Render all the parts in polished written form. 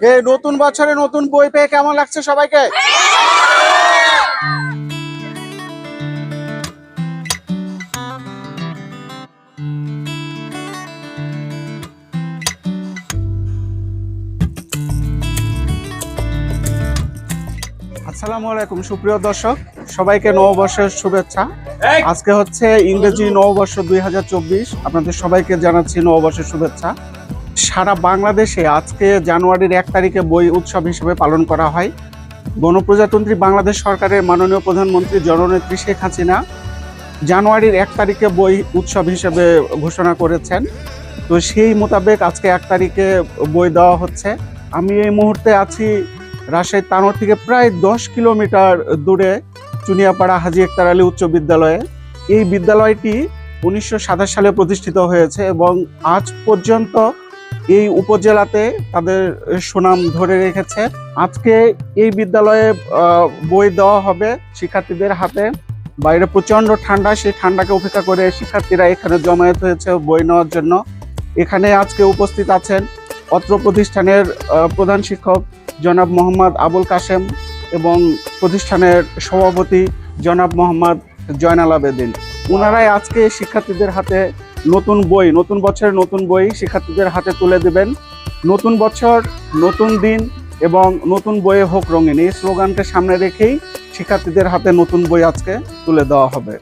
এই নতুন বছরে নতুন বই পেয়ে কেমন লাগছে সবাইকে? আসসালামু আলাইকুম সুপ্রিয় দর্শক, সবাইকে নববর্ষের শুভেচ্ছা। আজকে হচ্ছে ইংরেজি নববর্ষ 2024। আপনাদের সবাইকে জানাচ্ছি নববর্ষের শুভেচ্ছা। সারা বাংলাদেশে আজকে জানুয়ারির 1 তারিখে বই উৎসব হিসেবে পালন করা হয়। গণপ্রজাতন্ত্রী বাংলাদেশ সরকারের মাননীয় প্রধানমন্ত্রী জননেত্রী শেখ হাসিনা জানুয়ারির 1 তারিখে বই উৎসব হিসেবে ঘোষণা করেছেন। তো সেই মোতাবেক আজকে 1 তারিখে বই দেওয়া হচ্ছে। আমি এই মুহূর্তে আছি রাজশাহী তানোর থেকে প্রায় 10 কিলোমিটার দূরে চুনিয়াপাড়া হাজী একতার আলী উচ্চ বিদ্যালয়ে। এই বিদ্যালয়টি 1927 সালে প্রতিষ্ঠিত হয়েছে এবং আজ পর্যন্ত এই উপজেলাতে তাদের সুনাম ধরে রেখেছে। আজকে এই বিদ্যালয়ে বই দেওয়া হবে শিক্ষার্থীদের হাতে। বাইরে প্রচন্ড ঠান্ডা, সেই ঠান্ডাকে উপেক্ষা করে শিক্ষার্থীরা এখানে জমায়েত হয়েছে বই নেওয়ার জন্য। এখানে আজকে উপস্থিত আছেন অত্র প্রতিষ্ঠানের প্রধান শিক্ষক জনাব মোহাম্মদ আবুল কাশেম এবং প্রতিষ্ঠানের সভাপতি জনাব মোহাম্মদ জয়নাল আবেদিন। ওনারাই আজকে শিক্ষার্থীদের হাতে নতুন বই, নতুন বছরের নতুন বই শিক্ষার্থীদের হাতে তুলে দিবেন। নতুন বছর, নতুন দিন এবং নতুন বইয়ে হোক রঙিন, এই স্লোগানকে সামনে রেখেই শিক্ষার্থীদের হাতে নতুন বই আজকে তুলে দেওয়া হবে।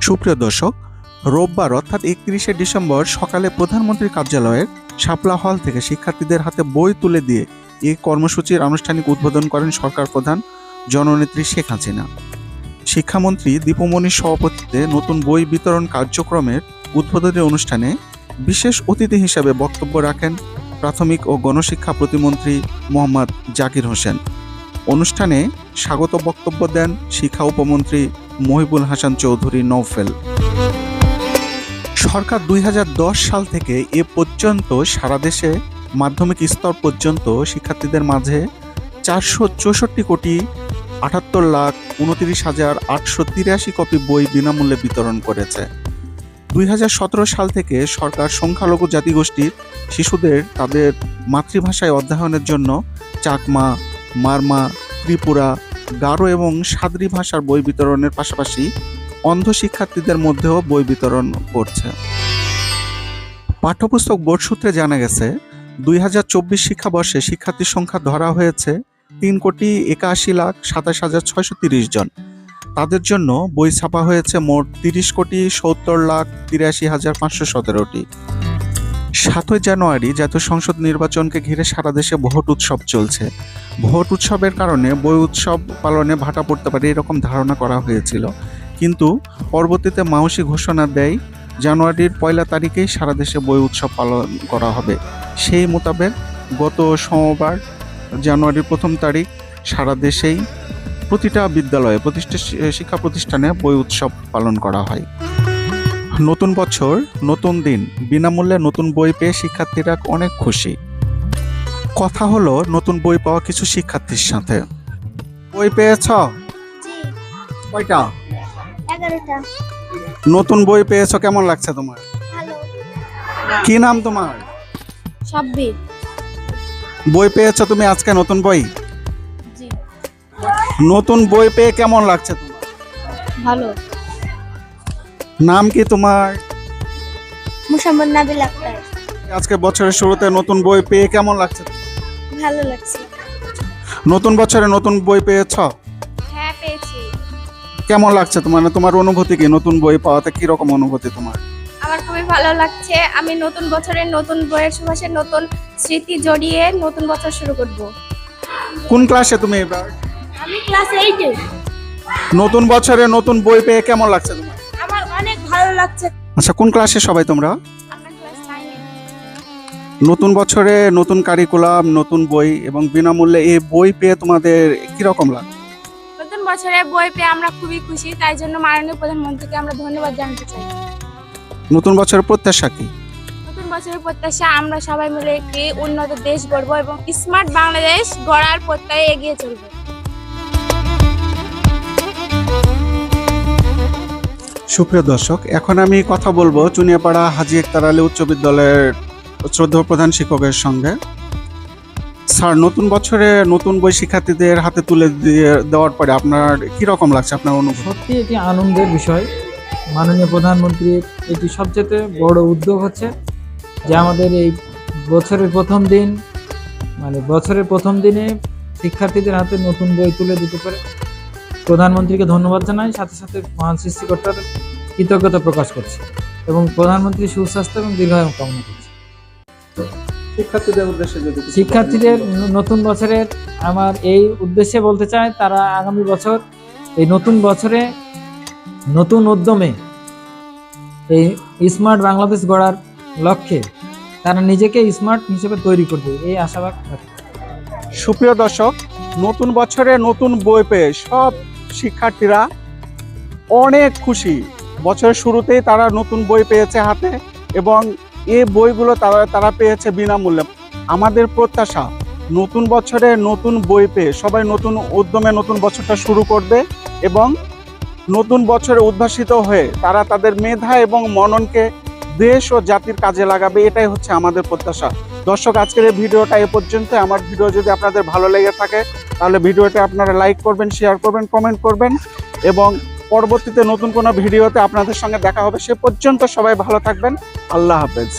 সুপ্রিয় দর্শক, রোববার অর্থাৎ 31শে ডিসেম্বর সকালে প্রধানমন্ত্রীর কার্যালয়ের শাপলা হল থেকে শিক্ষার্থীদের হাতে বই তুলে দিয়ে এই কর্মসূচির আনুষ্ঠানিক উদ্বোধন করেন সরকার প্রধান জননেত্রী শেখ হাসিনা। শিক্ষামন্ত্রী দীপুমণির সভাপতিত্বে নতুন বই বিতরণ কার্যক্রমের উদ্বোধনী অনুষ্ঠানে বিশেষ অতিথি হিসেবে বক্তব্য রাখেন প্রাথমিক ও গণশিক্ষা প্রতিমন্ত্রী মোহাম্মদ জাকির হোসেন। অনুষ্ঠানে স্বাগত বক্তব্য দেন শিক্ষা উপমন্ত্রী মহিবুল হাসান চৌধুরী নওফেল। সরকার 2010 সাল থেকে এ পর্যন্ত সারা দেশে মাধ্যমিক স্তর পর্যন্ত শিক্ষার্থীদের মাঝে 464,78,29,883 কপি বই বিনামূল্যে বিতরণ করেছে। 2017 সাল থেকে সরকার সংখ্যালঘু জাতিগোষ্ঠীর শিশুদের তাদের মাতৃভাষায় অধ্যয়নের জন্য চাকমা, মারমা, ত্রিপুরা, গারো এবং সাদ্রি ভাষার বই বিতরণের পাশাপাশি অন্ধ শিক্ষার্থীদের মধ্যেও বই বিতরণ করছে। পাঠ্যপুস্তক বোর্ড সূত্রে জানা গেছে 2024 শিক্ষাবর্ষে শিক্ষার্থীর সংখ্যা ধরা হয়েছে 3,81,27,630 জন। তাদের জন্য বই ছাপা হয়েছে মোট 30,70,83,517টি। 7 জানুয়ারি জাতীয় সংসদ নির্বাচনকে ঘিরে সারা দেশে ভোট উৎসব চলছে। ভোট উৎসবের কারণে বই উৎসব পালনে ভাটা পড়তে পারে এরকম ধারণা করা হয়েছিল, কিন্তু পরবর্তীতে মাউসি ঘোষণা দেয় জানুয়ারির 1 তারিখেই সারা দেশে বই উৎসব পালন করা হবে। সেই মোতাবেক গত সোমবার জানুয়ারির 1 তারিখ সারা দেশেই প্রতিটা বিদ্যালয়ে, শিক্ষা প্রতিষ্ঠানে বই উৎসব পালন করা হয়। নতুন বছর, নতুন দিন, বিনামূল্যে নতুন বই পেয়ে শিক্ষার্থীরা অনেক খুশি। কথা হলো নতুন বই পাওয়া কিছু শিক্ষার্থীর সাথে। বই পেয়েছ? কয়টা? 11টা। নতুন বই পেয়েছ, কেমন লাগছে তোমার? ভালো। কি নাম তোমার? সাব্বির। বই পেয়েছ তুমি আজকে, নতুন বই? জি। নতুন বই পেয়ে কেমন লাগছে তোমার? ভালো। নাম কি তোমার? মুসাম্মদ নাবিল আক্তার। আজকে বছরের শুরুতে নতুন বই পেয়ে কেমন লাগছে? ভালো লাগছে। নতুন বছরে নতুন বই পেয়েছ? হ্যাঁ, পেয়েছি। কেমন লাগছে তোমার? তোমার অনুভূতি কি? নতুন বই পাওয়াতে কি রকম অনুভূতি তোমার? আমার খুবই ভালো লাগছে। আমি নতুন বছরের নতুন বইয়ের সুবাসে নতুন স্মৃতি জড়িয়ে নতুন বছর শুরু করব। কোন ক্লাসে তুমি এবার? আমি ক্লাস 8-এ। নতুন বছরে নতুন বই পেয়ে কেমন লাগছে তোমার? আমার অনেক ভালো লাগছে। আচ্ছা, কোন ক্লাসে সবাই তোমরা? আমরা ক্লাস 9-এ। নতুন বছরে নতুন কারিকুলাম, নতুন বই এবং বিনামূল্যে এই বই পেয়ে তোমাদের কি রকম লাগে? নতুন বছরে বই পেয়ে আমরা খুবই খুশি, তাই জন্য মাননীয় প্রধানমন্ত্রীকে আমরা ধন্যবাদ জানাতে চাই। নতুন বছরের প্রত্যাশা কি? নতুন বছরের প্রত্যাশা আমরা সবাই মিলে একটি উন্নত দেশ গড়ব এবং স্মার্ট বাংলাদেশ গড়ার প্রত্যয়ে এগিয়ে চলব। সুপ্রিয় দর্শক, এখন আমি কথা বলবো চুনিয়াপাড়া হাজী একতার আলী উচ্চ বিদ্যালয়ের শ্রদ্ধেয় প্রধান শিক্ষকের সঙ্গে। স্যার, নতুন বছরে নতুন বই শিক্ষার্থীদের হাতে তুলে দেওয়ার পরে আপনার কি রকম লাগছে, আপনার অনুভূতি? সত্যি এটি আনন্দের বিষয়। মাননীয় প্রধানমন্ত্রীর এটি সবচেয়ে বড় উদ্যোগ হচ্ছে যে আমাদের এই বছরের প্রথম দিনে শিক্ষার্থীদের হাতে নতুন বই তুলে দিতে পারে। প্রধানমন্ত্রীকে ধন্যবাদ জানাই, সাথে সাথে মহান সৃষ্টিকর্তার কৃতজ্ঞতা প্রকাশ করছি এবং প্রধানমন্ত্রীর সুস্বাস্থ্য এবং দীর্ঘায়ু কামনা করছি। শিক্ষার্থীদের উদ্দেশ্যে যদি শিক্ষার্থীদের নতুন বছরের আমার এই উদ্দেশ্যে বলতে চাই, তারা আগামী বছর এই নতুন বছরে নতুন উদ্যমে এই স্মার্ট বাংলাদেশ গড়ার লক্ষ্যে তারা নিজেকে স্মার্ট হিসেবে তৈরি করবে, এই আশাবাদ রাখি। সুপ্রিয় দর্শক, নতুন বছরে নতুন বই পেয়ে সব শিক্ষার্থীরা অনেক খুশি। বছরের শুরুতেই তারা নতুন বই পেয়েছে হাতে এবং এই বইগুলো তারা পেয়েছে বিনামূল্যে। আমাদের প্রত্যাশা নতুন বছরে নতুন বই পেয়ে সবাই নতুন উদ্যমে নতুন বছরটা শুরু করবে এবং নতুন বছরে উদ্ভাসিত হয়ে তারা তাদের মেধা এবং মননকে দেশ ও জাতির কাজে লাগাবে, এটাই হচ্ছে আমাদের প্রত্যাশা। দর্শক, আজকের এই ভিডিওটা এ পর্যন্ত। আমার ভিডিও যদি আপনাদের ভালো লেগে থাকে তাহলে ভিডিওটা আপনারা লাইক করবেন, শেয়ার করবেন, কমেন্ট করবেন এবং পরবর্তীতে নতুন কোনো ভিডিওতে আপনাদের সঙ্গে দেখা হবে। সে পর্যন্ত সবাই ভালো থাকবেন। আল্লাহ হাফেজ।